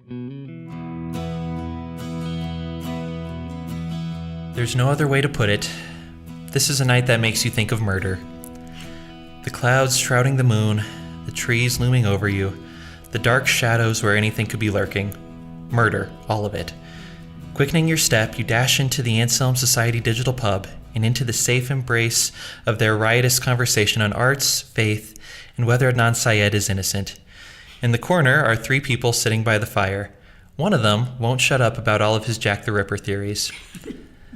There's no other way to put it. This is a night that makes you think of murder. The clouds shrouding the moon, the trees looming over you, the dark shadows where anything could be lurking. Murder, all of it. Quickening your step, you dash into the Anselm Society digital pub and into the safe embrace of their riotous conversation on arts, faith, and whether Adnan Syed is innocent. In the corner are 3 people sitting by the fire. One of them won't shut up about all of his Jack the Ripper theories.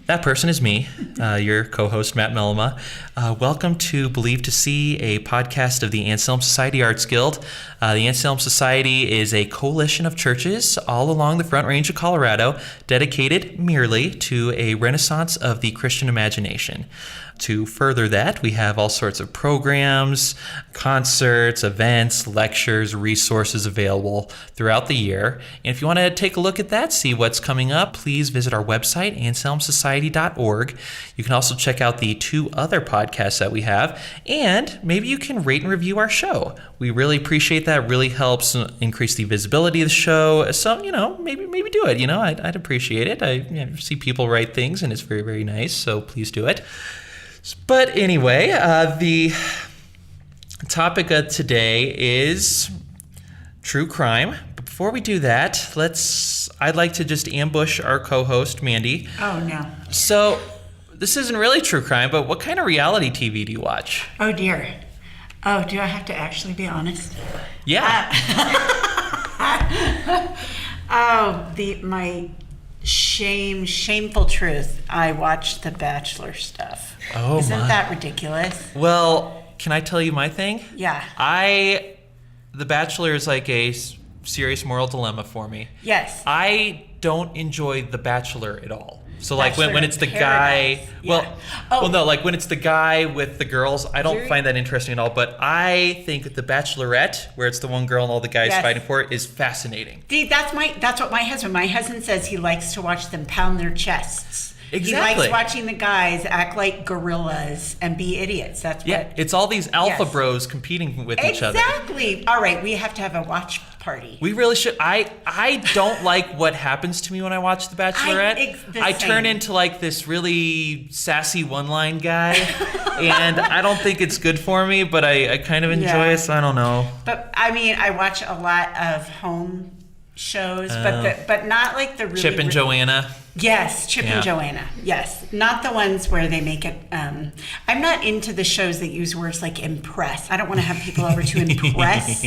That person is me, your co-host, Matt Mellema. Welcome to Believe to See, a podcast of the Anselm Society Arts Guild. The Anselm Society is a coalition of churches all along the Front Range of Colorado, dedicated merely to a renaissance of the Christian imagination. To further that, we have all sorts of programs, concerts, events, lectures, resources available throughout the year. And if you want to take a look at that, see what's coming up, please visit our website, anselmsociety.org. You can also check out the 2 other podcasts that we have, and maybe you can rate and review our show. We really appreciate that. It really helps increase the visibility of the show. So, maybe do it. I'd appreciate it. I see people write things, and it's very, very nice, so please do it. But anyway, the topic of today is true crime. But before we do that, I'd like to just ambush our co-host, Mandy. Oh, no. So, this isn't really true crime, but what kind of reality TV do you watch? Oh, dear. Oh, do I have to actually be honest? Yeah. My shameful truth. I watch The Bachelor stuff. Oh, Isn't that ridiculous? Well, can I tell you my thing? Yeah. The Bachelor is like a serious moral dilemma for me. Yes. I don't enjoy The Bachelor at all. So like when it's the Paradise. guy, when it's the guy with the girls, I don't find that interesting at all. But I think The Bachelorette, where it's the one girl and all the guys fighting for it, is fascinating. See, that's what my husband says. He likes to watch them pound their chests. Exactly. He likes watching the guys act like gorillas and be idiots. That's what. It's all these alpha bros competing with each other. Exactly. All right, we have to have a watch party. We really should. I don't like what happens to me when I watch The Bachelorette. I turn into like this really sassy one-line guy, and I don't think it's good for me, but I kind of enjoy it, so I don't know. But I mean, I watch a lot of home shows, but not like the really... Chip and Joanna. Yes, Chip and Joanna. Yes, not the ones where they make it. I'm not into the shows that use words like impress. I don't want to have people over to impress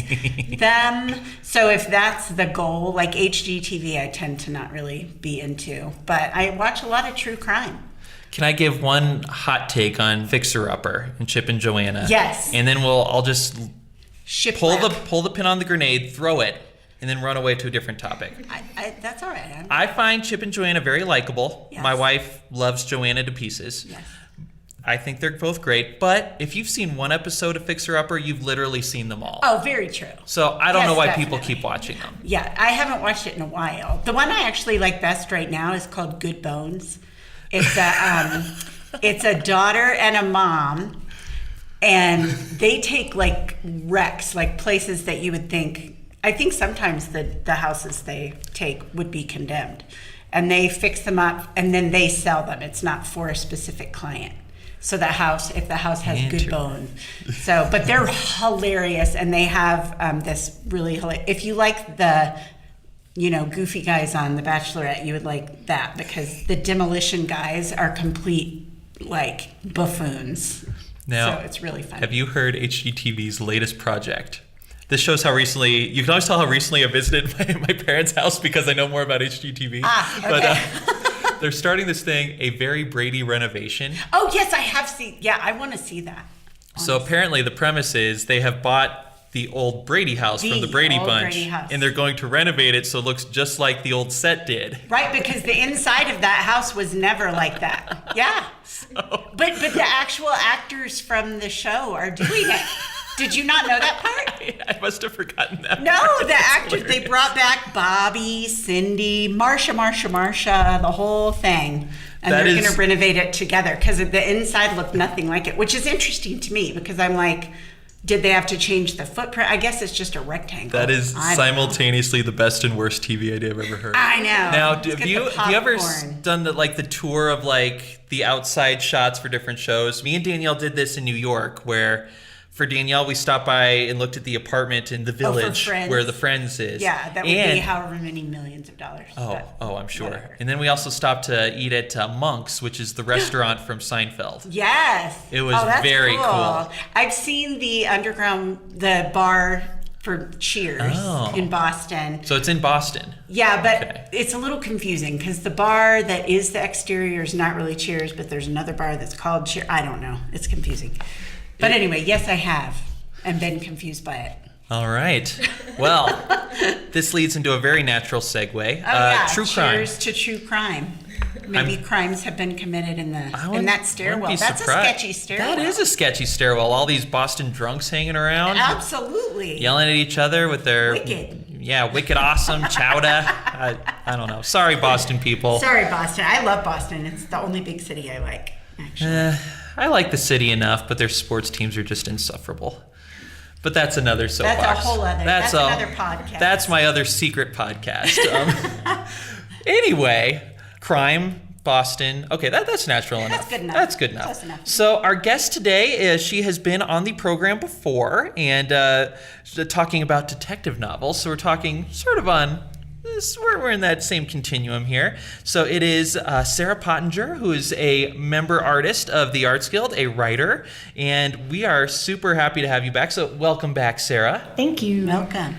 them. So if that's the goal, like HGTV, I tend to not really be into. But I watch a lot of true crime. Can I give one hot take on Fixer Upper and Chip and Joanna? Yes. And then I'll just pull the pin on the grenade, throw it, and then run away to a different topic. That's all right. I find Chip and Joanna very likable. Yes. My wife loves Joanna to pieces. Yes. I think they're both great, but if you've seen one episode of Fixer Upper, you've literally seen them all. Oh, very true. So I don't know why people keep watching them. Yeah, I haven't watched it in a while. The one I actually like best right now is called Good Bones. It's a daughter and a mom, and they take like wrecks, like places that you would think. I think sometimes the houses they take would be condemned, and they fix them up and then they sell them. It's not for a specific client. So if the house has good bones. So, but they're hilarious, and they have this really hilarious. If you like the, goofy guys on The Bachelorette, you would like that, because the demolition guys are complete like buffoons. Now, so it's really fun. Have you heard HGTV's latest project? This shows how recently, you can always tell how recently I visited my parents' house because I know more about HGTV. Okay. But they're starting this thing, a Very Brady renovation. Oh, yes, I have seen. Yeah, I want to see that. Honestly. So apparently the premise is they have bought the old Brady house from the Brady Bunch, and they're going to renovate it so it looks just like the old set did. Right, because the inside of that house was never like that. Yeah. But the actual actors from the show are doing it. Did you not know that part? I must have forgotten that. No, the actors, they brought back Bobby, Cindy, Marsha, the whole thing. And they're going to renovate it together because the inside looked nothing like it, which is interesting to me because I'm like, Did they have to change the footprint? I guess it's just a rectangle. That is I don't simultaneously the best and worst TV idea I've ever heard. I know. Now, Let's have get you the ever popcorn. done the tour of like the outside shots for different shows? Me and Danielle did this in New York, where for Danielle we stopped by and looked at the apartment in the village Friends. where the Friends is. Yeah, that would be however many millions of dollars. but I'm sure. whatever. And then we also stopped to eat at Monk's, which is the restaurant from Seinfeld. Yes. It was that's very cool. I've seen the bar for Cheers in Boston. So it's in Boston. Yeah, but Okay. it's a little confusing because the bar that is the exterior is not really Cheers, but there's another bar that's called Cheers. I don't know. It's confusing. But anyway, yes, I have, and been confused by it. All right. Well, this leads into a very natural segue. True crime. Cheers to true crime. Maybe crimes have been committed in that stairwell. Wouldn't be That's surprised. a sketchy stairwell. That is a sketchy stairwell. All these Boston drunks hanging around, Absolutely. yelling at each other with their Wicked. Yeah, wicked awesome chowder. I don't know. Sorry, Boston people. Sorry, Boston. I love Boston. It's the only big city I like, actually. I like the city enough, but their sports teams are just insufferable. But that's another soapbox. That's a whole other. That's another podcast. That's my other secret podcast. Anyway, crime, Boston. Okay, that's natural enough. That's good enough. That's good enough. Close enough. So our guest today is she has been on the program before and talking about detective novels. So we're talking sort of on this. We're in that same continuum here. So it is Sarah Pottenger, who is a member artist of the Arts Guild, a writer, and we are super happy to have you back. So welcome back, Sarah. Thank you. Welcome.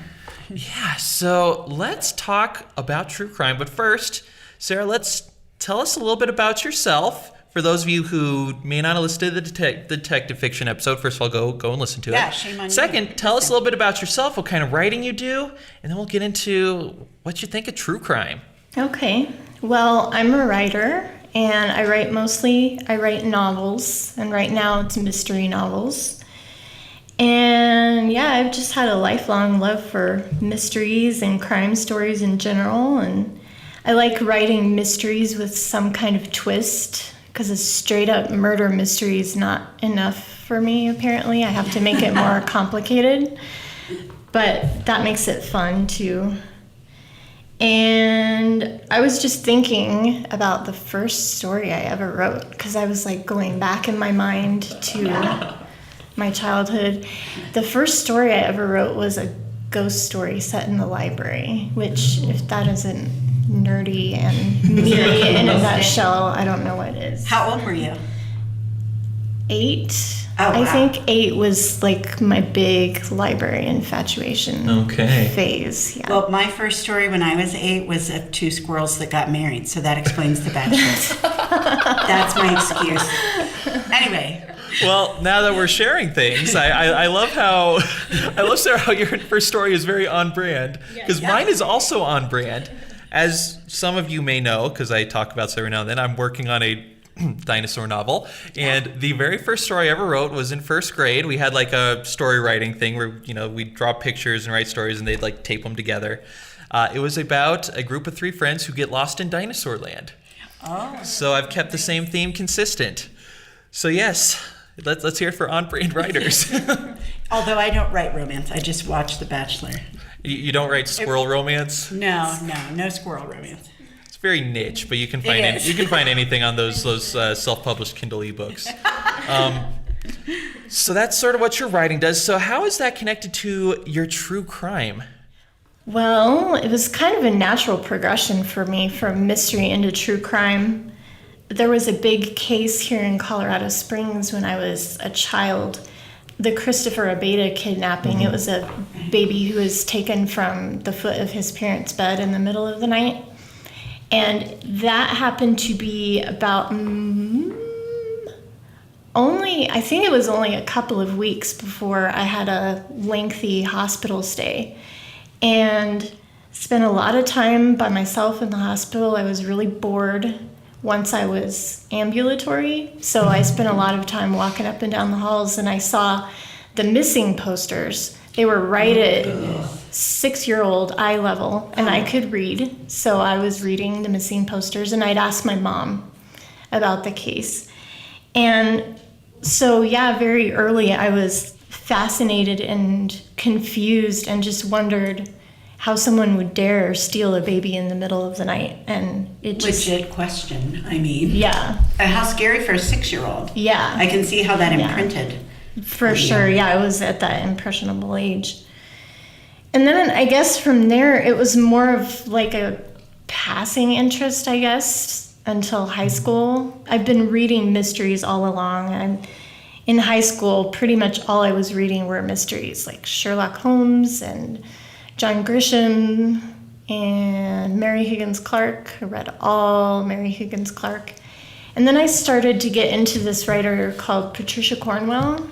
Yeah, so let's talk about true crime. But first, Sarah, let's tell us a little bit about yourself. For those of you who may not have listened to the detective fiction episode, first of all, go and listen to it. Yeah, shame on you. Second, tell us a little bit about yourself, what kind of writing you do, and then we'll get into what you think of true crime. Okay. Well, I'm a writer, and I write novels, and right now it's mystery novels. And yeah, I've just had a lifelong love for mysteries and crime stories in general, and I like writing mysteries with some kind of twist, because a straight up murder mystery is not enough for me, apparently. I have to make it more complicated, but that makes it fun too. And I was just thinking about the first story I ever wrote, because I was like going back in my mind to my childhood. The first story I ever wrote was a ghost story set in the library, which, if that isn't nerdy and me in a nutshell, I don't know what is. How old were you? 8. Oh, wow. I think 8 was like my big library infatuation phase. Yeah. Well, my first story when I was 8 was of 2 squirrels that got married, so that explains the Bachelor. That's my excuse. Anyway. Well, now that we're sharing things, I love Sarah, how your first story is very on brand, because mine is also on brand. As some of you may know, because I talk about this every now and then, I'm working on a dinosaur novel, and the very first story I ever wrote was in first grade. We had like a story writing thing where we'd draw pictures and write stories, and they'd like tape them together. It was about a group of 3 friends who get lost in dinosaur land. Oh. So I've kept the same theme consistent. So yes, let's hear it for on-brand writers. Although I don't write romance, I just watch The Bachelor. You don't write squirrel romance? No squirrel romance. It's very niche, but you can find anything on those self-published Kindle ebooks. So that's sort of what your writing does. So how is that connected to your true crime? Well, it was kind of a natural progression for me from mystery into true crime. There was a big case here in Colorado Springs when I was a child, the Christopher Abeda kidnapping. It was a baby who was taken from the foot of his parents' bed in the middle of the night. And that happened to be about I think it was only a couple of weeks before I had a lengthy hospital stay. And spent a lot of time by myself in the hospital. I was really bored once I was ambulatory, so I spent a lot of time walking up and down the halls, and I saw the missing posters. They were right at 6-year-old eye level, and I could read, so I was reading the missing posters, and I'd ask my mom about the case. And so, yeah, very early I was fascinated and confused and just wondered how someone would dare steal a baby in the middle of the night. And it just... Legit question. I mean... Yeah. How scary for a 6-year-old. Yeah. I can see how that Yeah. imprinted. For sure, yeah, I was at that impressionable age. And then I guess from there, it was more of like a passing interest, I guess, until high school. I've been reading mysteries all along. In high school, pretty much all I was reading were mysteries, like Sherlock Holmes and John Grisham and Mary Higgins Clark. I read all Mary Higgins Clark. And then I started to get into this writer called Patricia Cornwell.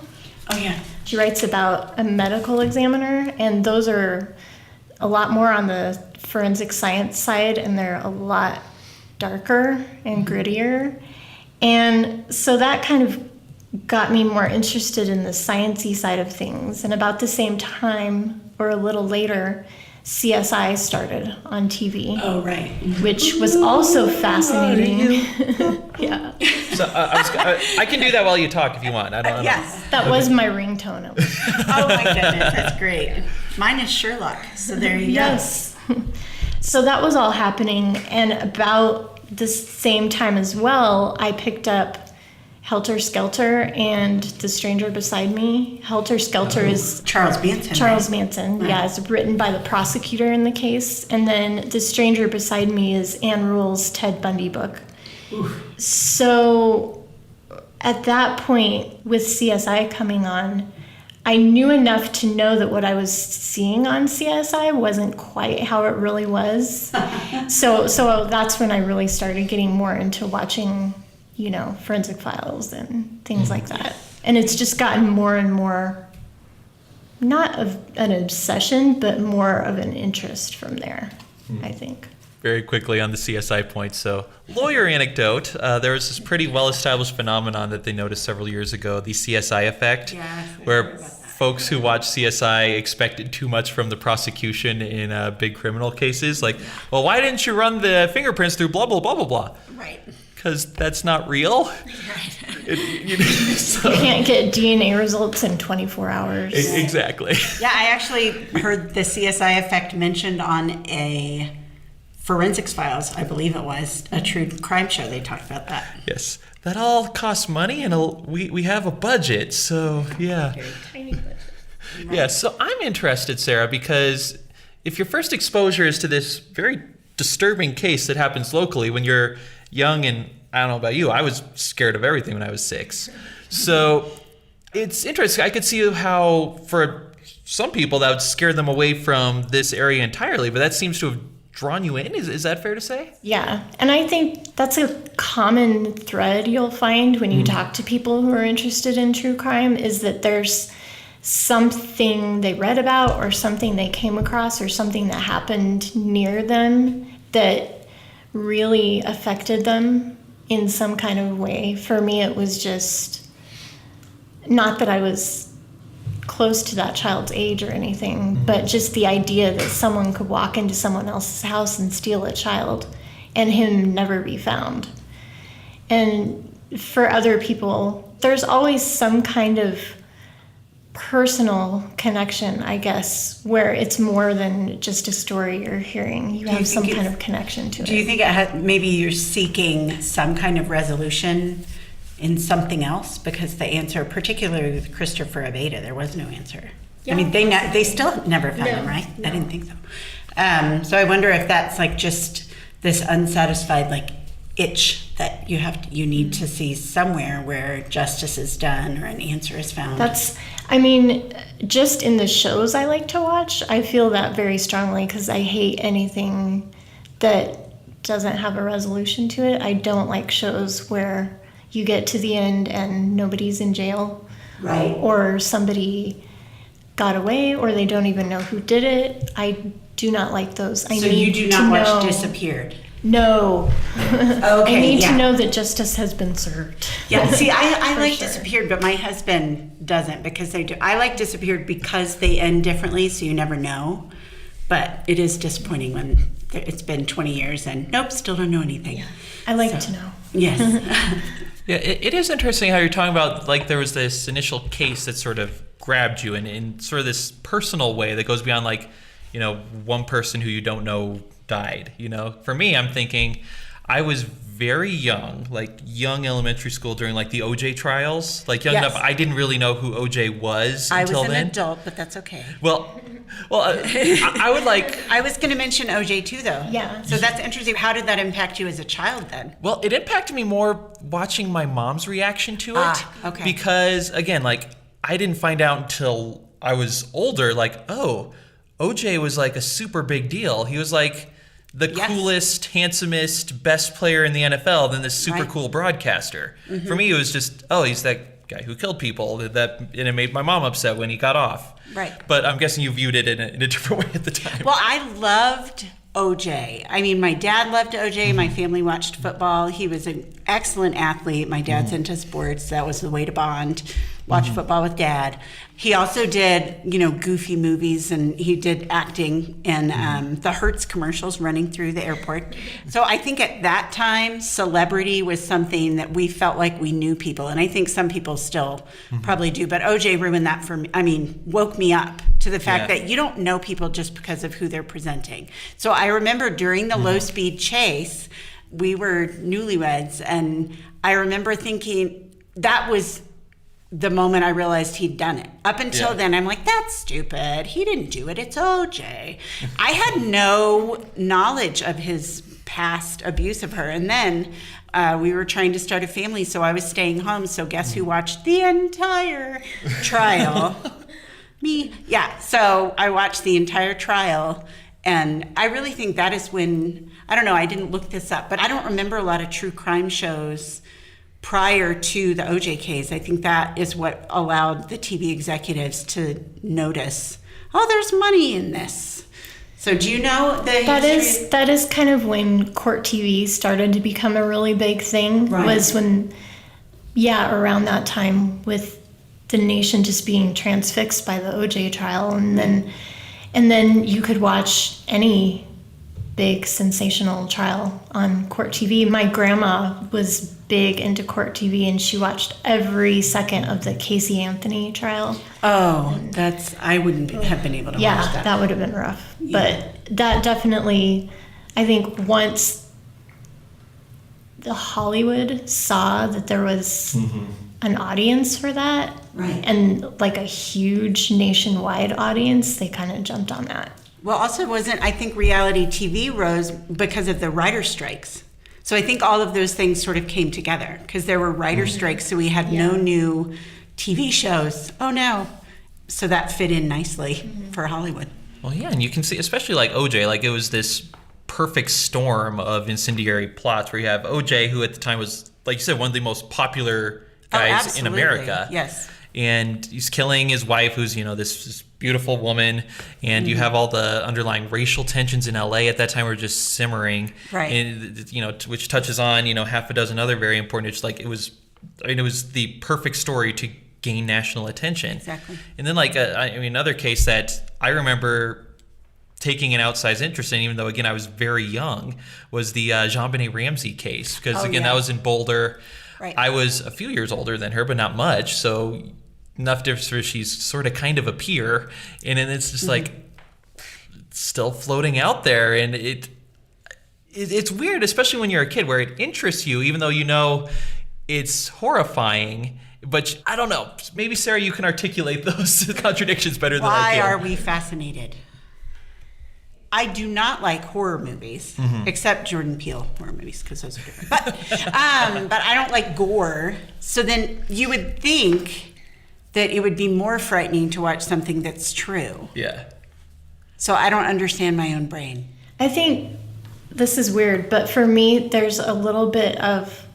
Oh, yeah. She writes about a medical examiner, and those are a lot more on the forensic science side, and they're a lot darker and grittier. And so that kind of got me more interested in the sciencey side of things. And about the same time, or a little later, CSI started on TV. Oh, right. Which was also fascinating. Yeah. So I can do that while you talk if you want. I don't. Yes. That was my ringtone. Oh, my goodness. That's great. Mine is Sherlock. So there you go. Yes. So that was all happening. And about the same time as well, I picked up Helter Skelter and The Stranger Beside Me. Helter Skelter is Charles Manson. Charles right? Manson, Right. yeah, it's written by the prosecutor in the case. And then The Stranger Beside Me is Anne Rule's Ted Bundy book. Oof. So at that point, with CSI coming on, I knew enough to know that what I was seeing on CSI wasn't quite how it really was. So that's when I really started getting more into watching, Forensic Files and things like that. And it's just gotten more and more, not of an obsession, but more of an interest from there, I think. Very quickly on the CSI point. So, lawyer anecdote. There was this pretty well-established phenomenon that they noticed several years ago, the CSI effect, Yes, I heard where about that. folks who watch CSI expected too much from the prosecution in big criminal cases. Like, well, why didn't you run the fingerprints through blah, blah, blah, blah, blah? Right. Because that's not real. So- You can't get DNA results in 24 hours. Exactly. Yeah, I actually heard the CSI effect mentioned on a Forensics Files, I believe it was, a true crime show. They talked about that. Yes. That all costs money, and we have a budget, so yeah. Tiny budget. Yeah, so I'm interested, Sarah, because if your first exposure is to this very disturbing case that happens locally when you're young, and I don't know about you, I was scared of everything when I was 6. So it's interesting. I could see how for some people that would scare them away from this area entirely, but that seems to have drawn you in. Is that fair to say? Yeah, and I think that's a common thread you'll find when you talk to people who are interested in true crime, is that there's something they read about or something they came across or something that happened near them that really affected them in some kind of way. For me, it was just not that I was close to that child's age or anything, but just the idea that someone could walk into someone else's house and steal a child and him never be found. And for other people, there's always some kind of personal connection, I guess, where it's more than just a story you're hearing. You have some kind of connection to it. Do you think maybe you're seeking some kind of resolution in something else? Because the answer, particularly with Christopher Abeda, there was no answer. Yeah, I mean, they still never found him, right? No. I didn't think so. So I wonder if that's like just this unsatisfied itch that you need to see somewhere where justice is done or an answer is found. Just in the shows I like to watch, I feel that very strongly because I hate anything that doesn't have a resolution to it. I don't like shows where you get to the end and nobody's in jail. Right. Or somebody got away or they don't even know who did it. I do not like those. So you do not watch Disappeared? No. Okay, I need yeah. to know that justice has been served. Yeah, see, I For like sure. Disappeared, but my husband doesn't because they do. I like Disappeared because they end differently, so you never know. But it is disappointing when it's been 20 years and nope, still don't know anything. I like to know. Yes. Yeah, it is interesting how you're talking about, like, there was this initial case that sort of grabbed you in sort of this personal way that goes beyond like, one person who you don't know died. For me, I'm thinking I was very young, like young elementary school during like the OJ trials, like young enough. I didn't really know who OJ was until then. I was an adult, but that's okay. I would like. I was going to mention OJ too, though. Yeah. So that's interesting. How did that impact you as a child then? Well, it impacted me more watching my mom's reaction to it. Okay. Because again, like I didn't find out until I was older. Like, oh, OJ was like a super big deal. He was like the coolest, handsomest, best player in the NFL than this super cool broadcaster. Mm-hmm. For me, it was just, he's that guy who killed people. And it made my mom upset when he got off. Right. But I'm guessing you viewed it in a different way at the time. Well, I loved OJ. I mean, my dad loved OJ. Mm-hmm. My family watched football. He was an excellent athlete. My dad's into sports. That was the way to bond. Watch football with Dad. He also did, goofy movies, and he did acting in the Hertz commercials running through the airport. So I think at that time, celebrity was something that we felt like we knew people, and I think some people still probably do. But OJ ruined that for me. I mean, woke me up to the fact that you don't know people just because of who they're presenting. So I remember during the low-speed chase, we were newlyweds, and I remember thinking that was the moment I realized he'd done it. Up until then, I'm like, that's stupid. He didn't do it. It's OJ. I had no knowledge of his past abuse of her. And then we were trying to start a family, so I was staying home. So guess who watched the entire trial? Me. Yeah. So I watched the entire trial. And I really think that is when, I don't know, I didn't look this up, but I don't remember a lot of true crime shows prior to the OJ case. I think that is what allowed the TV executives to notice, there's money in this. So do you know the history? That is kind of when court TV started to become a really big thing. Right. Was when, around that time, with the nation just being transfixed by the OJ trial, and then you could watch any big sensational trial on court TV. My grandma was big into court TV, and she watched every second of the Casey Anthony trial. I wouldn't have been able to watch that. Yeah, that would have been rough. But that definitely, I think once the Hollywood saw that there was an audience for that, and like a huge nationwide audience, they kind of jumped on that. Well, also I think reality TV rose because of the writer strikes. So I think all of those things sort of came together because there were writer strikes, so we had no new TV shows. Oh, no. So that fit in nicely for Hollywood. Well, yeah, and you can see, especially like OJ, like it was this perfect storm of incendiary plots where you have OJ, who at the time was, like you said, one of the most popular guys in America. Yes. And he's killing his wife, who's, this beautiful woman. And you have all the underlying racial tensions in LA at that time were just simmering. Right. And, which touches on, half a dozen other very important. It's like it was the perfect story to gain national attention. Exactly. And then another case that I remember taking an outsized interest in, even though, again, I was very young, was the JonBenet Ramsey case. Because, that was in Boulder. Right. I was a few years older than her, but not much. So enough difference where she's sort of kind of a peer. And then it's just like still floating out there. And it's weird, especially when you're a kid, where it interests you, even though it's horrifying. But I don't know. Maybe, Sarah, you can articulate those contradictions better than I can. Why are we fascinated? I do not like horror movies, except Jordan Peele horror movies, because those are different. But I don't like gore. So then you would think that it would be more frightening to watch something that's true. Yeah. So I don't understand my own brain. I think this is weird, but for me, there's a little bit of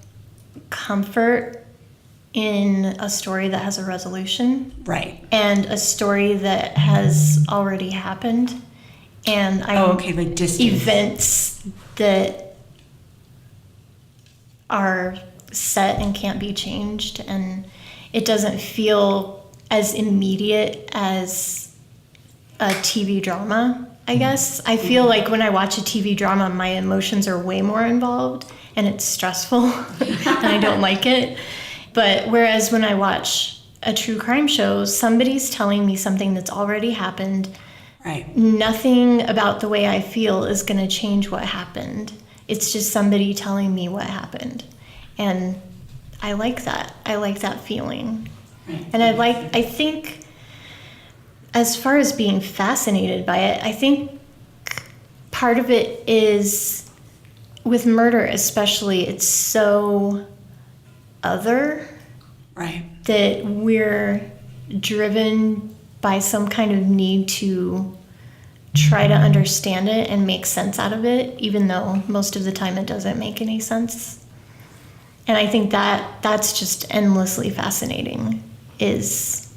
comfort in a story that has a resolution. Right. And a story that has already happened. And like distance. Events that are set and can't be changed, and it doesn't feel as immediate as a TV drama, I guess. I feel like when I watch a TV drama, my emotions are way more involved, and it's stressful, and I don't like it. But whereas when I watch a true crime show, somebody's telling me something that's already happened. Right. Nothing about the way I feel is going to change what happened. It's just somebody telling me what happened. And I like that. I like that feeling. Right. And I think, as far as being fascinated by it, I think part of it is, with murder especially, it's so other. Right. That we're driven by some kind of need to try to understand it and make sense out of it, even though most of the time it doesn't make any sense. And I think that's just endlessly fascinating, is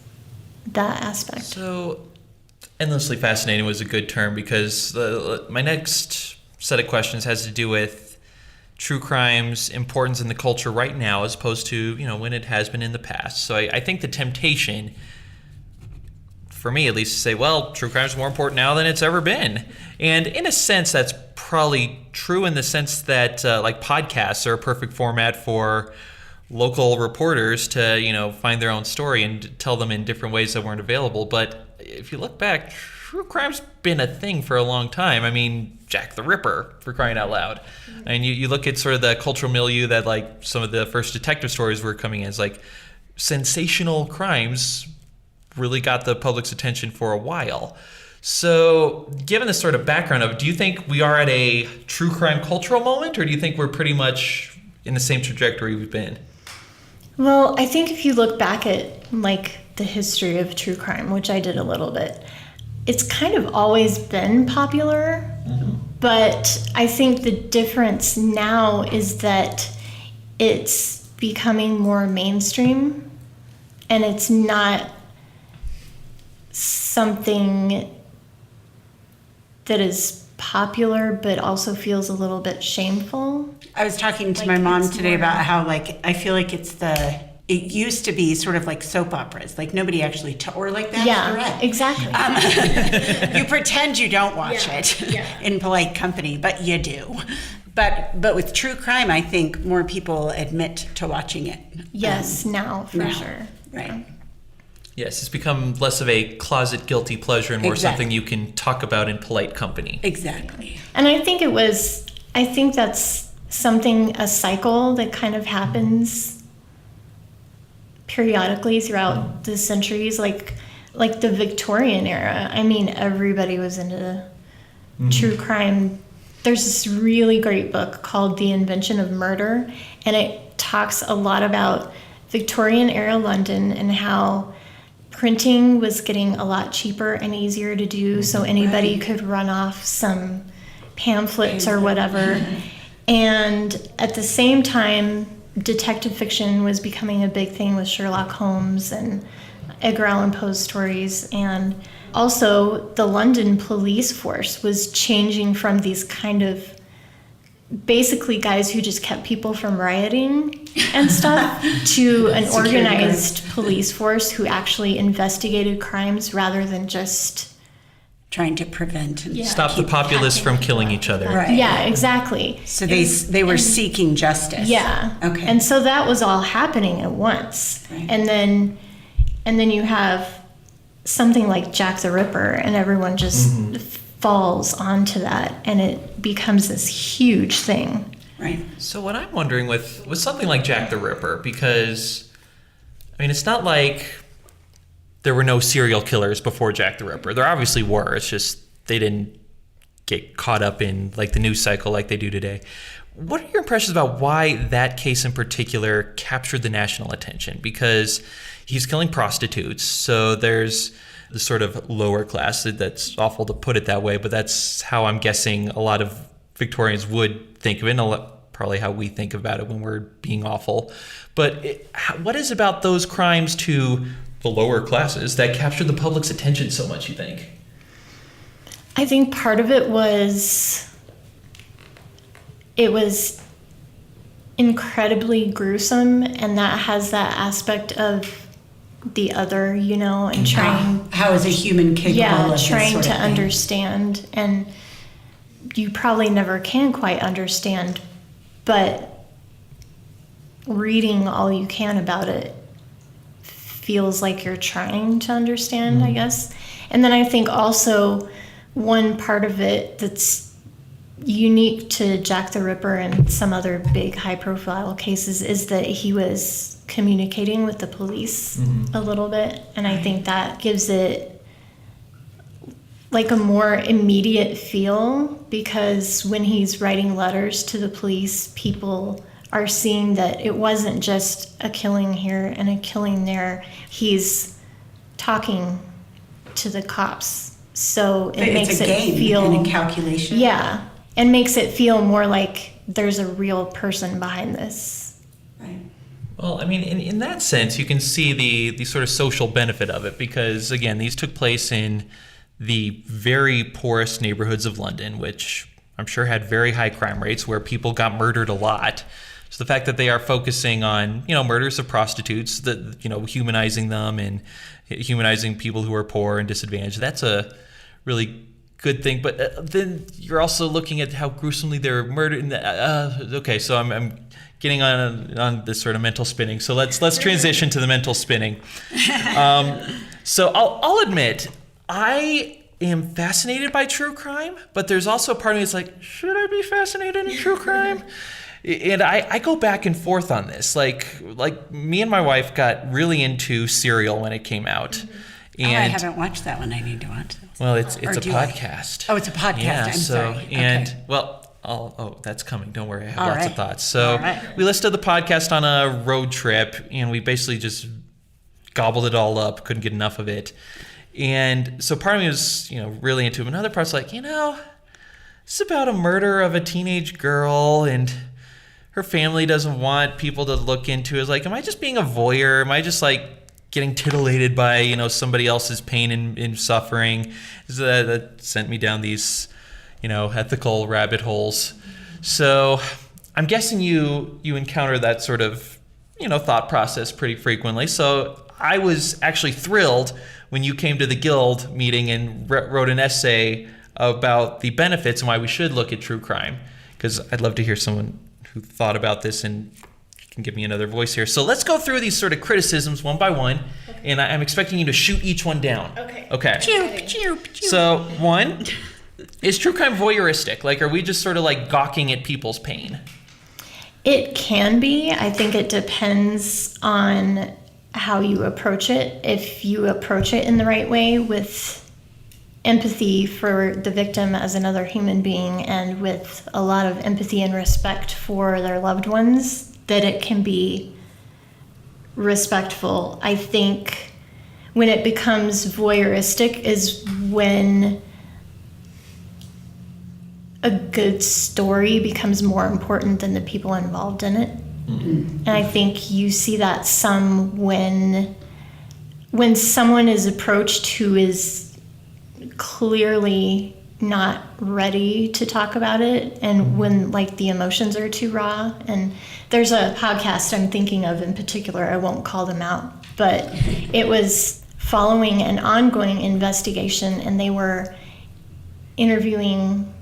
that aspect. So, endlessly fascinating was a good term, because my next set of questions has to do with true crime's importance in the culture right now, as opposed to, when it has been in the past. So I think the temptation, for me at least, to say, well, true crime is more important now than it's ever been. And in a sense, that's probably true, in the sense that like podcasts are a perfect format for local reporters to, find their own story and tell them in different ways that weren't available. But if you look back, true crime's been a thing for a long time. I mean, Jack the Ripper, for crying out loud. And you look at sort of the cultural milieu that, like, some of the first detective stories were coming in. It's like sensational crimes really got the public's attention for a while. So, given this sort of background of it, do you think we are at a true crime cultural moment, or do you think we're pretty much in the same trajectory we've been? Well, I think if you look back at, like, the history of true crime, which I did a little bit, it's kind of always been popular. Mm-hmm. But I think the difference now is that it's becoming more mainstream, and it's not something that is popular but also feels a little bit shameful. I was talking to Like, my mom it's today more- about how, like, I feel like it used to be sort of like soap operas. Like, nobody actually, or like that. Yeah, exactly. You pretend you don't watch it in polite company, but you do. But with true crime, I think more people admit to watching it. Yes, now, for sure. Right. Yes, it's become less of a closet guilty pleasure and more Exactly. something you can talk about in polite company. Exactly. And I think that's a cycle that kind of happens periodically throughout the centuries, like the Victorian era. I mean, everybody was into true crime. There's this really great book called The Invention of Murder, and it talks a lot about Victorian era London and how printing was getting a lot cheaper and easier to do, so anybody could run off some pamphlets or whatever. And at the same time, detective fiction was becoming a big thing with Sherlock Holmes and Edgar Allan Poe's stories. And also, the London police force was changing from these kind of basically guys who just kept people from rioting and stuff to an organized police force who actually investigated crimes rather than just Trying to prevent and Stop the populace from killing each other. Right. Yeah, exactly. So they were seeking justice. Yeah. Okay. And so that was all happening at once. Right. And then you have something like Jack the Ripper, and everyone just falls onto that, and it becomes this huge thing. Right. So what I'm wondering with something like Jack the Ripper, because, I mean, it's not like there were no serial killers before Jack the Ripper. There obviously were. It's just they didn't get caught up in, like, the news cycle like they do today. What are your impressions about why that case in particular captured the national attention? Because he's killing prostitutes, so there's the sort of lower class. That's awful to put it that way, but that's how I'm guessing a lot of Victorians would think of it, and probably how we think about it when we're being awful. But what is about those crimes to the lower classes that captured the public's attention so much, you think? I think part of it was incredibly gruesome, and that has that aspect of the other, and trying How is a human capable of this trying sort to of thing? understand. And you probably never can quite understand, but reading all you can about it feels like you're trying to understand, I guess. And then I think also one part of it that's unique to Jack the Ripper and some other big high-profile cases is that he was communicating with the police a little bit, and I think that gives it like a more immediate feel, because when he's writing letters to the police, people are seeing that it wasn't just a killing here and a killing there. He's talking to the cops, so it makes it's a game it feel and a calculation. Yeah, and makes it feel more like there's a real person behind this. Right. Well, I mean, in that sense, you can see the sort of social benefit of it, because, again, these took place in the very poorest neighborhoods of London, which I'm sure had very high crime rates, where people got murdered a lot. So the fact that they are focusing on, murders of prostitutes, that, humanizing them and humanizing people who are poor and disadvantaged, that's a really good thing. But then you're also looking at how gruesomely they're murdered. Okay, so I'm getting on this sort of mental spinning. So let's transition to the mental spinning. So I'll admit, I am fascinated by true crime, but there's also a part of me that's like, should I be fascinated in true crime? And I go back and forth on this. Like me and my wife got really into Serial when it came out. And I haven't watched that one. I need to watch it. Well, it's a do podcast. Oh, it's a podcast. Yeah, I'm so, sorry. And, Okay. well, that's coming. Don't worry. I have All lots of right. thoughts. So All right. we listened to the podcast on a road trip, and we basically just gobbled it all up. Couldn't get enough of it. And so part of me was, really into it. Another part's like, it's about a murder of a teenage girl, and her family doesn't want people to look into it. It's like, am I just being a voyeur? Am I just like getting titillated by, somebody else's pain and suffering? So that sent me down these, ethical rabbit holes. So I'm guessing you encounter that sort of, thought process pretty frequently. So I was actually thrilled when you came to the Guild meeting and wrote an essay about the benefits and why we should look at true crime, because I'd love to hear someone who thought about this and can give me another voice here. So let's go through these sort of criticisms one by one, and I'm expecting you to shoot each one down. Okay. Choop, choop, choop. So, one, is true crime voyeuristic? Like, are we just sort of like gawking at people's pain? It can be. I think it depends on how you approach it. If you approach it in the right way, with empathy for the victim as another human being, and with a lot of empathy and respect for their loved ones, that it can be respectful. I think when it becomes voyeuristic is when a good story becomes more important than the people involved in it. And I think you see that some when someone is approached who is clearly not ready to talk about it, and when like the emotions are too raw. And there's a podcast I'm thinking of in particular, I won't call them out, but it was following an ongoing investigation, and they were interviewing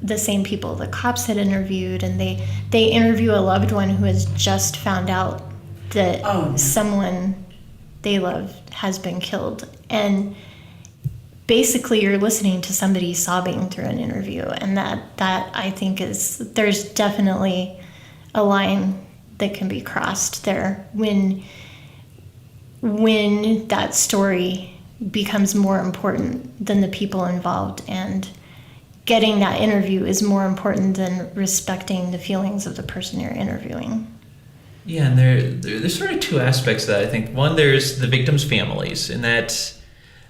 the same people the cops had interviewed, and they interview a loved one who has just found out that someone they loved has been killed. And basically you're listening to somebody sobbing through an interview, and that I think there's definitely a line that can be crossed there when that story becomes more important than the people involved, and getting that interview is more important than respecting the feelings of the person you're interviewing. Yeah, and there's sort of two aspects to that, I think. One, there's the victims' families, and that's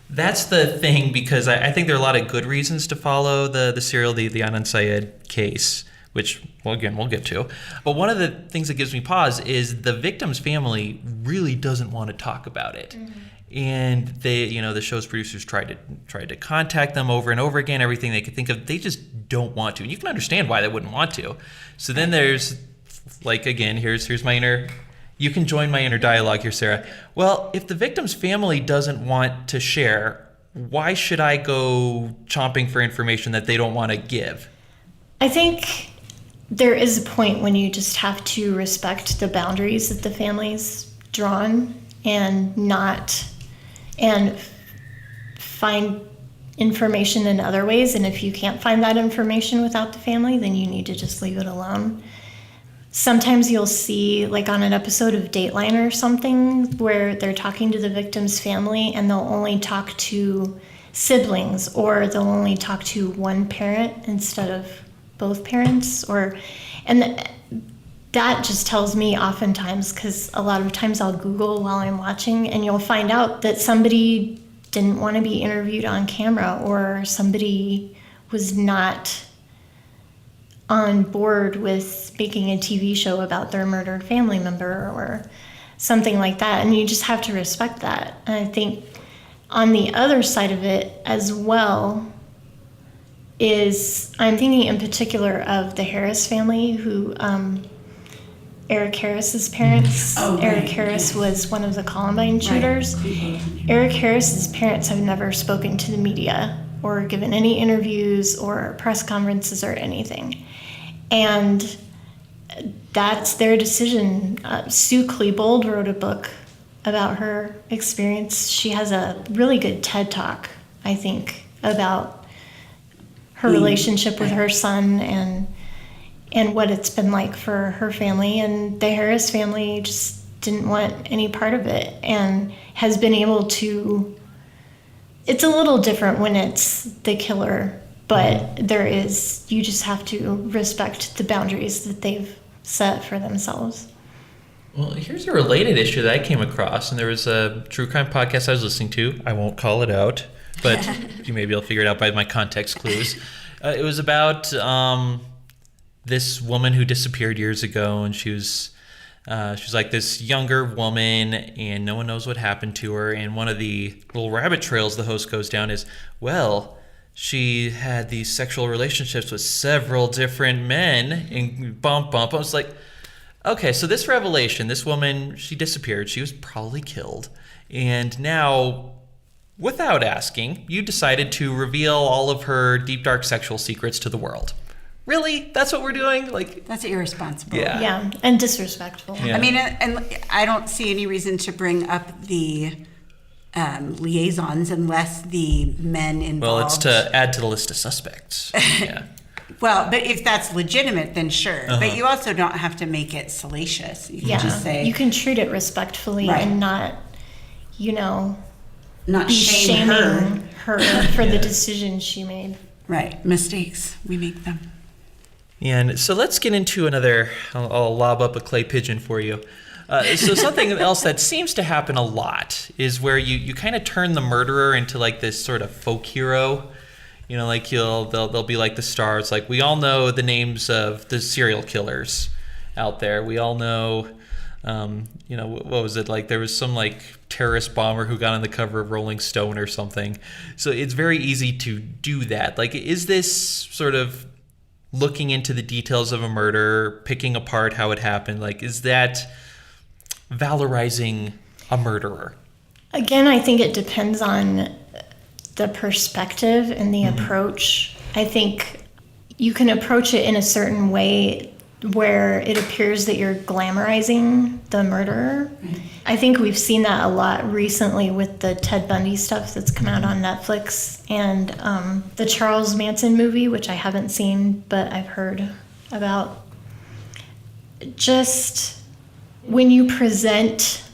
the thing, because I think there are a lot of good reasons to follow the Serial, the Adnan Syed case, which, well, again, we'll get to. But one of the things that gives me pause is the victim's family really doesn't want to talk about it. And they, the show's producers tried to contact them over and over again, everything they could think of. They just don't want to. And you can understand why they wouldn't want to. So then there's, like, again, here's my inner, you can join my inner dialogue here, Sarah. Well, if the victim's family doesn't want to share, why should I go chomping for information that they don't want to give? I think there is a point when you just have to respect the boundaries that the family's drawn. and find information in other ways. And if you can't find that information without the family, then you need to just leave it alone. Sometimes you'll see, like on an episode of Dateline or something, where they're talking to the victim's family and they'll only talk to siblings, or they'll only talk to one parent instead of both parents, and that just tells me oftentimes, because a lot of times I'll Google while I'm watching, and you'll find out that somebody didn't want to be interviewed on camera, or somebody was not on board with making a TV show about their murdered family member or something like that. And you just have to respect that. And I think on the other side of it as well is, I'm thinking in particular of the Harris family, who Eric Harris's parents. Oh, right. Eric Harris was one of the Columbine shooters. Right. Eric Harris's parents have never spoken to the media or given any interviews or press conferences or anything. And that's their decision. Sue Klebold wrote a book about her experience. She has a really good TED Talk, I think, about her relationship with her son and what it's been like for her family. And the Harris family just didn't want any part of it, and has been able to. It's a little different when it's the killer, but you just have to respect the boundaries that they've set for themselves. Well, here's a related issue that I came across, and there was a true crime podcast I was listening to. I won't call it out, but maybe you'll figure it out by my context clues. It was about this woman who disappeared years ago, and she was like this younger woman, and no one knows what happened to her. And one of the little rabbit trails the host goes down is, well, she had these sexual relationships with several different men, and bump. I was like, okay, so this revelation, this woman, she disappeared. She was probably killed. And now, without asking, you decided to reveal all of her deep, dark sexual secrets to the world. Really? That's what we're doing? Like, That's irresponsible. Yeah, and disrespectful. Yeah. I mean, and I don't see any reason to bring up the liaisons unless the men involved. well, it's to add to the list of suspects. Yeah. Well, but if that's legitimate, then sure. But you also don't have to make it salacious. You can just say, you can treat it respectfully Right. and not, not be shame shaming her. her for the decisions she made. Right. Mistakes. We make them. And so let's get into another, I'll lob up a clay pigeon for you. So something else that seems to happen a lot is where you kind of turn the murderer into like this sort of folk hero. Like they'll be like the stars. Like, we all know the names of the serial killers out there. We all know, what was it? Like, there was some like terrorist bomber who got on the cover of Rolling Stone or something. So it's very easy to do that. Like, is this sort of looking into the details of a murder, picking apart how it happened? Like, is that valorizing a murderer? Again, I think it depends on the perspective and the approach. I think you can approach it in a certain way where it appears that you're glamorizing the murderer. I think we've seen that a lot recently with the Ted Bundy stuff that's come out on Netflix, and the Charles Manson movie, which I haven't seen, but I've heard about. Just when you present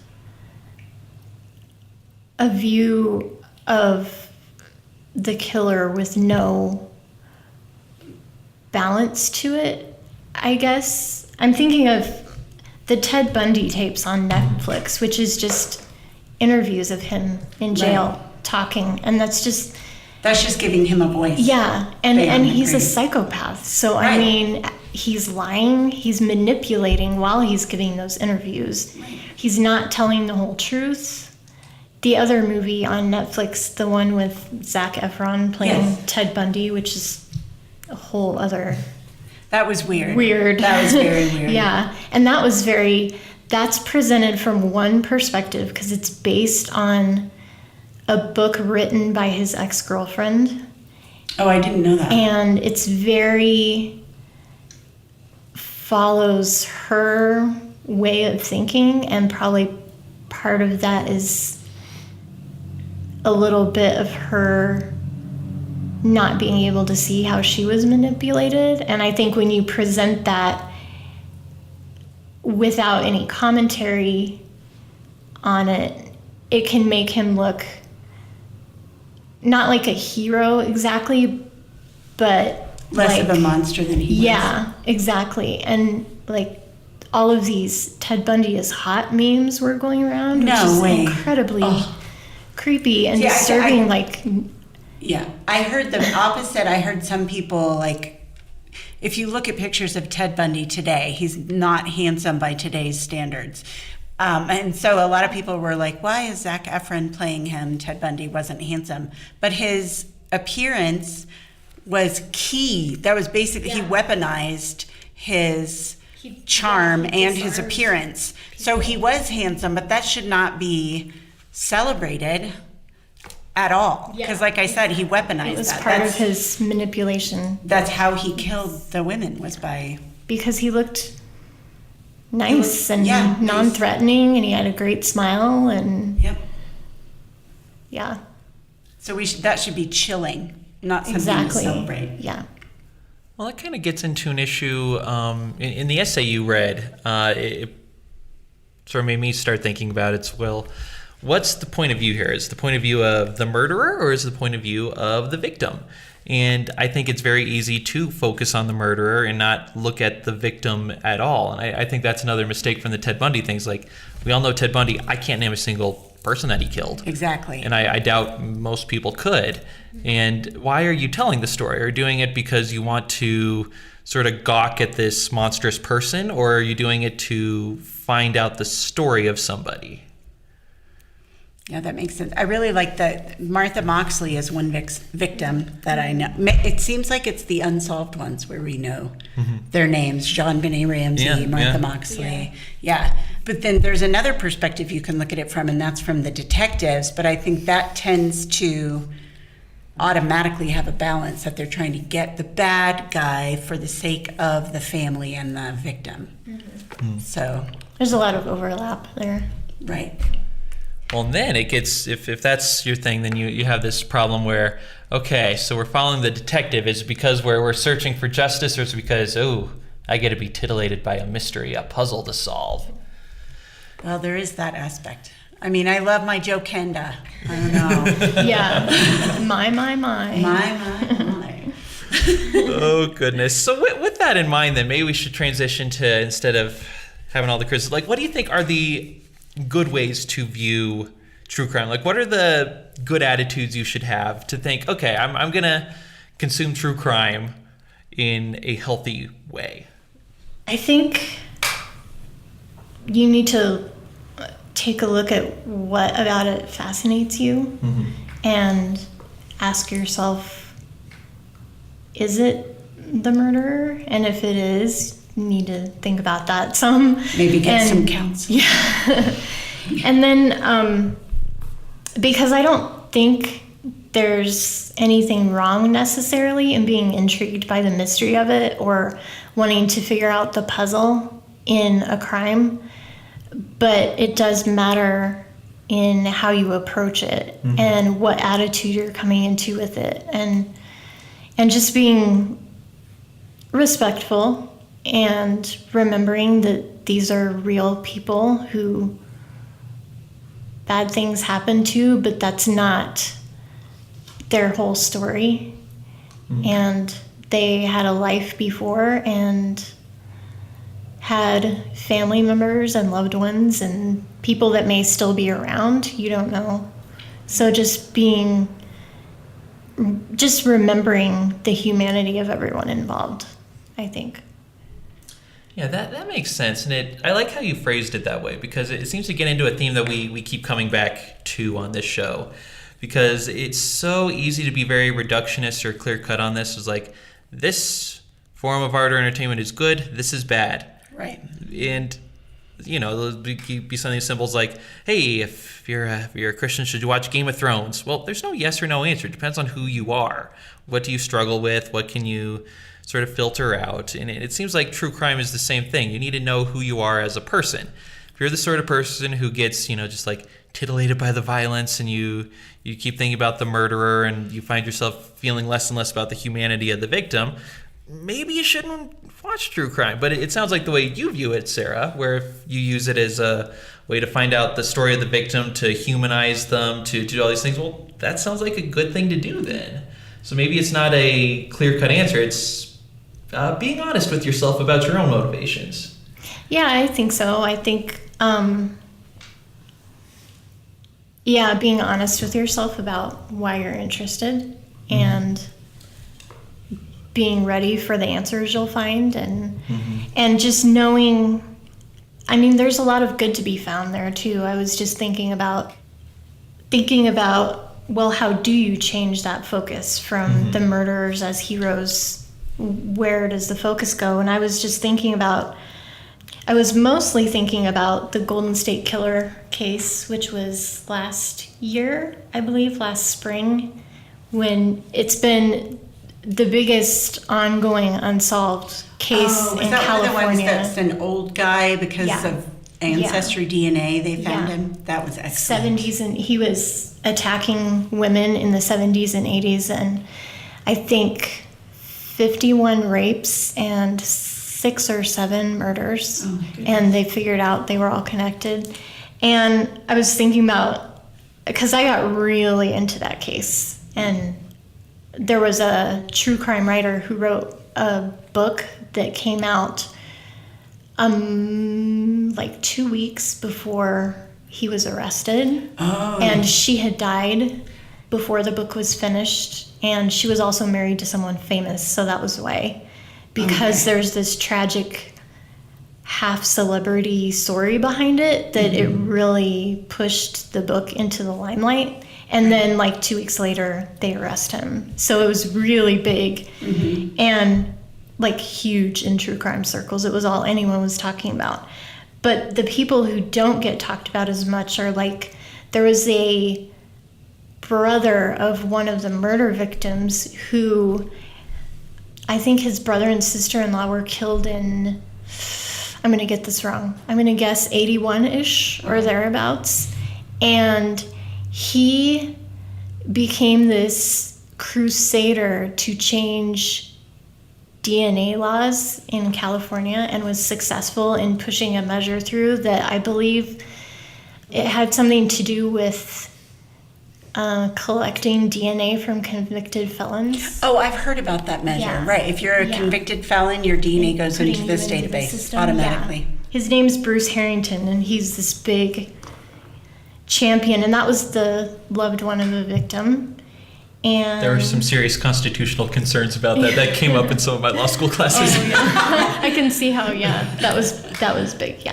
a view of the killer with no balance to it, I guess. I'm thinking of the Ted Bundy tapes on Netflix, which is just interviews of him in jail talking, and that's just giving him a voice. Yeah, and he's a psychopath. So I mean, he's lying, he's manipulating while he's giving those interviews. He's not telling the whole truth. The other movie on Netflix, the one with Zac Efron playing Ted Bundy, which is a whole other... That was weird. That was very weird. Yeah, and that's presented from one perspective because it's based on a book written by his ex-girlfriend. Oh, I didn't know that. And it's follows her way of thinking, and probably part part of that is a little bit of her not being able to see how she was manipulated. And I think when you present that without any commentary on it, it can make him look not like a hero exactly, but Less like, of a monster than he was. yeah, exactly. And like all of these Ted Bundy is hot memes were going around, which No is way. incredibly creepy and See, disturbing. Like, Yeah, I heard the opposite. I heard some people, like, if you look at pictures of Ted Bundy today, he's not handsome by today's standards. And so a lot of people were like, why is Zac Efron playing him? Ted Bundy wasn't handsome. But his appearance was key. That was basically, he weaponized his charm and his appearance. So he was handsome, but that should not be celebrated at all. Because like I said, he weaponized it was that. part That's, of his manipulation that's how he killed the women, was by... because he looked nice and yeah, nice. non-threatening, and he had a great smile, and Yep. yeah, So that should be chilling, not something exactly. to celebrate. Yeah. Well, that kind of gets into an issue in the essay you read. It sort of made me start thinking about it. Well, what's the point of view here? Is it the point of view of the murderer, or is it the point of view of the victim? And I think it's very easy to focus on the murderer and not look at the victim at all. And I think that's another mistake from the Ted Bundy things. Like, we all know Ted Bundy. I can't name a single person that he killed. Exactly. And I doubt most people could. And why are you telling the story? Are you doing it because you want to sort of gawk at this monstrous person, or are you doing it to find out the story of somebody? Yeah, that makes sense. I really like that Martha Moxley is one victim that I know. It seems like it's the unsolved ones where we know their names. John Benet Ramsey, Yeah, Martha yeah. Moxley. Yeah. But then there's another perspective you can look at it from, and that's from the detectives. But I think that tends to automatically have a balance, that they're trying to get the bad guy for the sake of the family and the victim. So, There's a lot of overlap there. right. Well, and then it gets, if that's your thing, then you have this problem where, okay, so we're following the detective. Is it because we're searching for justice, or is it because, oh, I get to be titillated by a mystery, a puzzle to solve? Well, there is that aspect. I mean, I love my Joe Kenda. I don't know. Yeah. My. My. Oh, goodness. So with that in mind, then, maybe we should transition to, instead of having all the criticism, like, what do you think are the good ways to view true crime? Like, what are the good attitudes you should have to think, okay, I'm going to consume true crime in a healthy way? I think you need to take a look at what about it fascinates you and ask yourself, is it the murderer? And if it is, you need to think about that some. Maybe get some counsel. Yeah. And then, because I don't think there's anything wrong necessarily in being intrigued by the mystery of it or wanting to figure out the puzzle in a crime, but it does matter in how you approach it and what attitude you're coming into with it, and just being respectful and remembering that these are real people who bad things happen to, but that's not their whole story. And they had a life before and had family members and loved ones and people that may still be around. You don't know. So just remembering the humanity of everyone involved, I think. Yeah, that makes sense. And I like how you phrased it that way, because it seems to get into a theme that we keep coming back to on this show. Because it's so easy to be very reductionist or clear-cut on this. It's like, this form of art or entertainment is good, this is bad. Right. And, you know, there'll be something as simple as like, hey, if you're a Christian, should you watch Game of Thrones? Well, there's no yes or no answer. It depends on who you are. What do you struggle with? What can you sort of filter out? And it seems like true crime is the same thing. You need to know who you are as a person. if you're the sort of person who gets, just like titillated by the violence, and you keep thinking about the murderer, and you find yourself feeling less and less about the humanity of the victim, maybe you shouldn't watch true crime. But it sounds like the way you view it, Sarah, where if you use it as a way to find out the story of the victim, to humanize them, to do all these things, well, that sounds like a good thing to do then. So maybe it's not a clear-cut answer. It's being honest with yourself about your own motivations. Yeah, I think so. I think, being honest with yourself about why you're interested, and being ready for the answers you'll find, and just knowing, there's a lot of good to be found there too. I was just thinking about, well, how do you change that focus from the murderers as heroes? Where does the focus go? And I was mostly thinking about the Golden State Killer case, which was last spring, when it's been the biggest ongoing unsolved case in California. That's an old guy because of ancestry DNA. They found him. That was excellent. 70s, and he was attacking women in the 70s and 80s, and I think 51 rapes and 6 or 7 murders, and they figured out they were all connected. And I was thinking about, because I got really into that case, and there was a true crime writer who wrote a book that came out like 2 weeks before he was arrested. And she had died before the book was finished, and she was also married to someone famous, so that was why. Because there's this tragic half celebrity story behind it that it really pushed the book into the limelight. And then like 2 weeks later, they arrest him. So it was really big and like huge in true crime circles. It was all anyone was talking about. But the people who don't get talked about as much are like, there was a brother of one of the murder victims who, I think his brother and sister-in-law were killed in, I'm going to get this wrong, I'm going to guess 81-ish or thereabouts. And he became this crusader to change DNA laws in California, and was successful in pushing a measure through that I believe it had something to do with collecting DNA from convicted felons. Oh, I've heard about that measure. Yeah. Right. If you're a convicted felon, your DNA goes into this database automatically. Yeah. His name's Bruce Harrington, and he's this big champion, and that was the loved one of a victim. And there were some serious constitutional concerns about that. That came up in some of my law school classes. I can see how, that was big,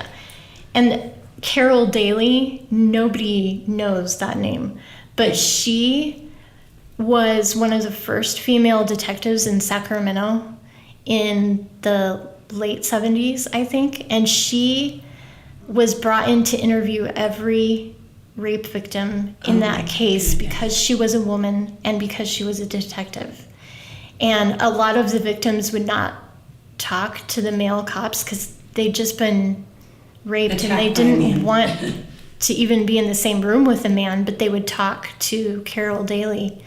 And Carol Daly, nobody knows that name, but she was one of the first female detectives in Sacramento in the late 70s, I think, and she was brought in to interview every rape victim in that case because she was a woman and because she was a detective. And a lot of the victims would not talk to the male cops because they'd just been raped and they didn't want to even be in the same room with a man, but they would talk to Carol Daly.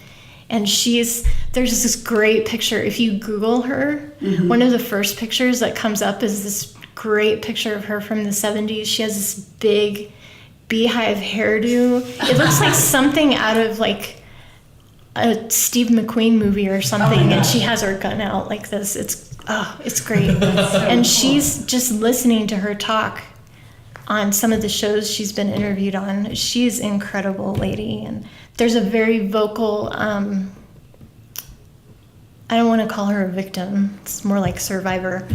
And there's this great picture. If you Google her, one of the first pictures that comes up is this great picture of her from the 70s. She has this big beehive hairdo. It looks like something out of like a Steve McQueen movie or something, and she has her gun out like this. It's great. And she's just listening to her talk on some of the shows she's been interviewed on. She's an incredible lady, and there's a very vocal, I don't want to call her a victim, it's more like survivor.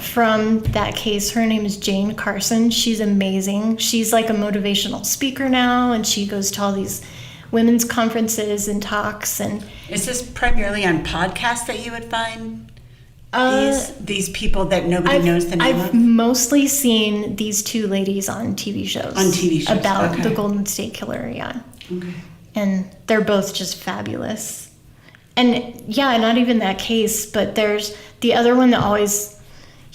From that case, her name is Jane Carson. She's amazing. She's like a motivational speaker now, and she goes to all these women's conferences and talks. And is this primarily on podcasts that you would find these people that nobody knows the name I've of? mostly seen these two ladies on TV shows. About the Golden State Killer, And they're both just fabulous. And not even that case, but there's the other one that always,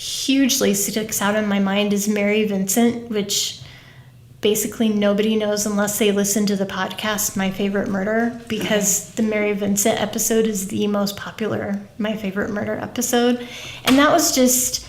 hugely sticks out in my mind is Mary Vincent, which basically nobody knows unless they listen to the podcast My Favorite Murder, because the Mary Vincent episode is the most popular My Favorite Murder episode. And that was just,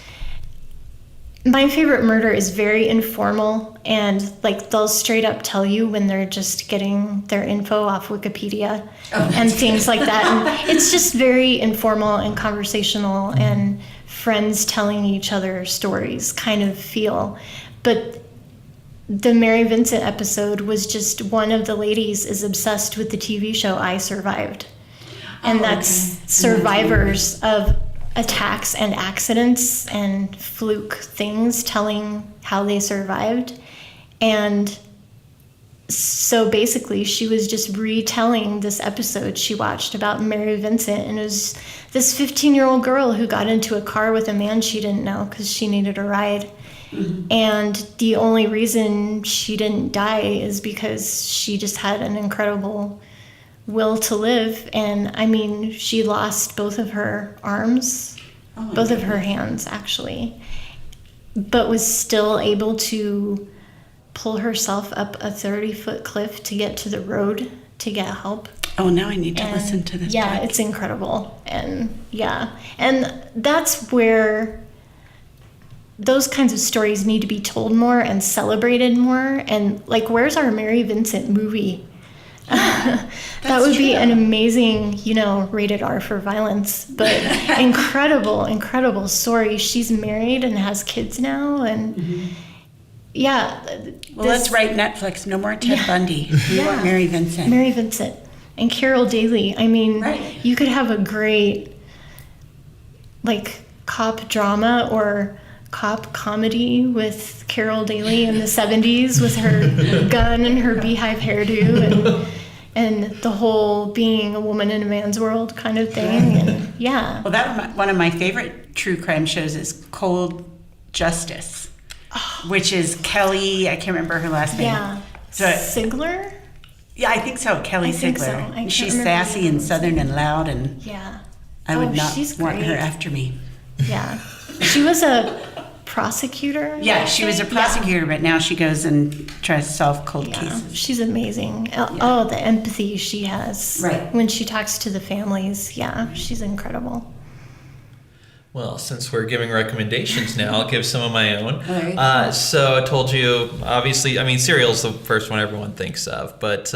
My Favorite Murder is very informal, and like they'll straight up tell you when they're just getting their info off Wikipedia and things like that. And it's just very informal and conversational and friends telling each other stories kind of feel. But the Mary Vincent episode was just one of the ladies is obsessed with the TV show I Survived. And that's survivors of attacks and accidents and fluke things telling how they survived. And so basically she was just retelling this episode she watched about Mary Vincent, and it was this 15-year-old girl who got into a car with a man she didn't know because she needed a ride. And the only reason she didn't die is because she just had an incredible will to live. And I mean, she lost both of her arms, both of her hands actually, but was still able to pull herself up a 30-foot cliff to get to the road to get help. Oh, now I need to listen to this. Yeah, it's incredible. And and that's where those kinds of stories need to be told more and celebrated more. And like, where's our Mary Vincent movie? That would be an amazing, rated R for violence, but incredible story. She's married and has kids now. And let's write Netflix. No more Ted Bundy. We want Mary Vincent. Mary Vincent and Carol Daly. I mean, you could have a great cop drama or cop comedy with Carol Daly in the 70s with her gun and her beehive hairdo and the whole being a woman in a man's world kind of thing. And Well, one of my favorite true crime shows is Cold Justice, which is Kelly, I can't remember her last name. Yeah. Sigler? Yeah, I think so. Kelly Sigler. She's sassy and southern and loud, and I would not want her after me. Yeah. She was a prosecutor. Yeah, she was a prosecutor, but now she goes and tries to solve cold cases. She's amazing. Oh, the empathy she has when she talks to the families. Yeah, she's incredible. Well, since we're giving recommendations now, I'll give some of my own. So I told you, obviously, Serial's the first one everyone thinks of, but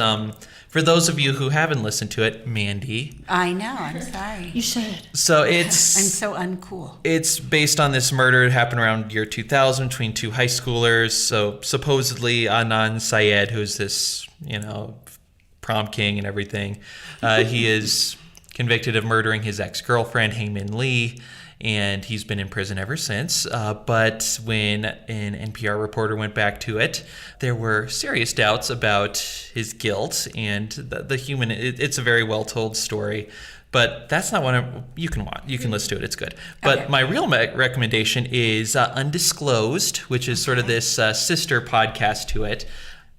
for those of you who haven't listened to it, Mandy. I know, I'm sorry. You should. So it's... I'm so uncool. It's based on this murder. It happened around year 2000 between two high schoolers. So supposedly Adnan Syed, who's this, prom king and everything, he is convicted of murdering his ex-girlfriend, Hae-Min Lee, and he's been in prison ever since. But when an NPR reporter went back to it, there were serious doubts about his guilt and the human. It's a very well-told story, but that's not one you can watch. You can listen to it. It's good. But my real recommendation is Undisclosed, which is sort of this sister podcast to it.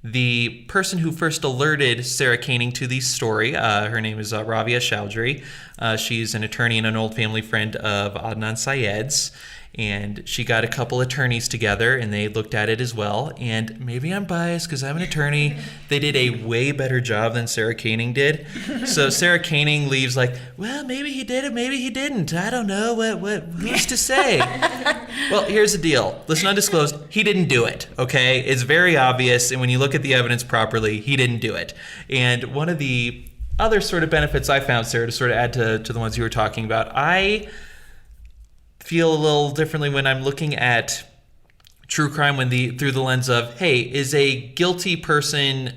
The person who first alerted Sarah Koenig to the story, her name is Rabia Chowdhury. She's an attorney and an old family friend of Adnan Syed's. And she got a couple attorneys together, and they looked at it as well. And maybe I'm biased because I'm an attorney. They did a way better job than Sarah Koenig did. So Sarah Koenig leaves like, well, maybe he did it, maybe he didn't. I don't know. Who's to say? Well, here's the deal. Listen, Undisclosed, he didn't do it, okay? It's very obvious, and when you look at the evidence properly, he didn't do it. And one of the other sort of benefits I found, Sarah, to sort of add to the ones you were talking about, I feel a little differently when I'm looking at true crime through the lens of, hey, is an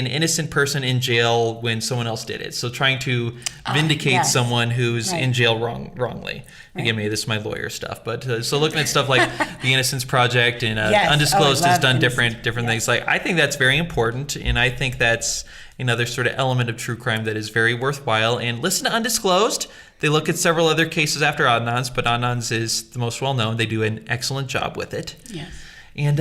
innocent person in jail when someone else did it? So trying to vindicate someone who's in jail wrongly. Again, maybe this is my lawyer stuff, but so looking at stuff like the Innocence Project and Undisclosed has done different things. Like, I think that's very important, and I think that's another sort of element of true crime that is very worthwhile. And listen to Undisclosed. They look at several other cases after Adnan's, but Adnan's is the most well-known. They do an excellent job with it. Yes. And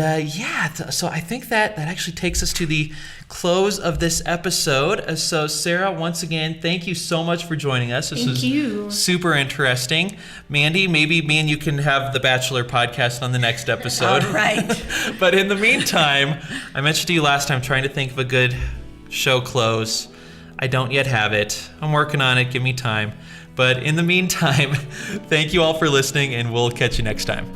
so I think that actually takes us to the close of this episode. So Sarah, once again, thank you so much for joining us. This Thank you. Super interesting. Mandy, maybe me and you can have the Bachelor podcast on the next episode. All right. But in the meantime, I mentioned to you last time, trying to think of a good show close. I don't yet have it. I'm working on it. Give me time. But in the meantime, thank you all for listening, and we'll catch you next time.